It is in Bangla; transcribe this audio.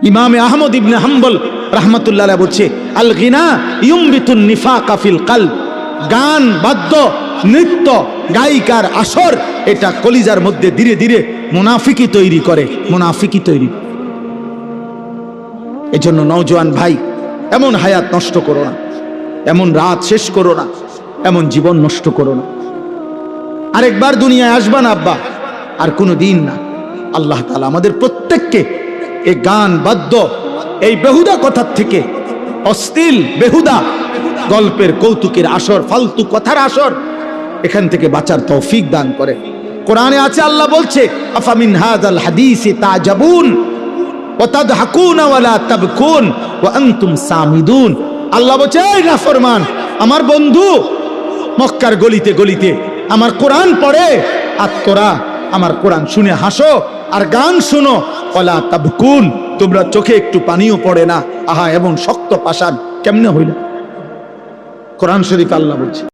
ইমাম আহমদ ইবনে হাম্বল রাহমাতুল্লাহ আলাইহি বলছে, আল গিনা ইউমবিতুন নিফাকা ফিল কলব, গান বাদ্য নৃত্য গায়িকার আসর এটা কলিজার মধ্যে ধীরে ধীরে মুনাফিকি তৈরি করে, মুনাফিকি তৈরি। এজন্য নওজোয়ান ভাই, এমন হায়াত নষ্ট করো না, এমন রাত শেষ করো না, এমন জীবন নষ্ট করো না। আরেকবার দুনিয়ায় আসবা না আব্বা, আর কোনো দিন না। আল্লাহ তাআলা আমাদের প্রত্যেককে এই গান বাদ্য, এই বেহুদা কথার থেকে, অশ্লীল বেহুদা গল্পের কৌতুকের আসর, ফালতু কথার আসর, এখান থেকে বাঁচার তৌফিক দান করে। কোরআনে আছে, আল্লাহ বলছে, আফামিন হাযাল হাদীসি তাজাবুন ওয়া তাদহাকুনা ওয়া লা তাবকুন ওয়া আনতুম সামিদুন। আল্লাহ বলছে, এই নাফরমান আমার বন্ধু, মক্কার গলিতে গলিতে আমার কোরআন পড়ে, আর তোরা আমার কোরআন শুনে হাসো আর গান শুনো, ওয়ালা তাবকুন, তোমরা চোখে একটু পানিও পড়ে না। আহা, এমন শক্ত পাষাণ কেমনে হইল? কোরআন শরীফ আল্লাহ বলছে।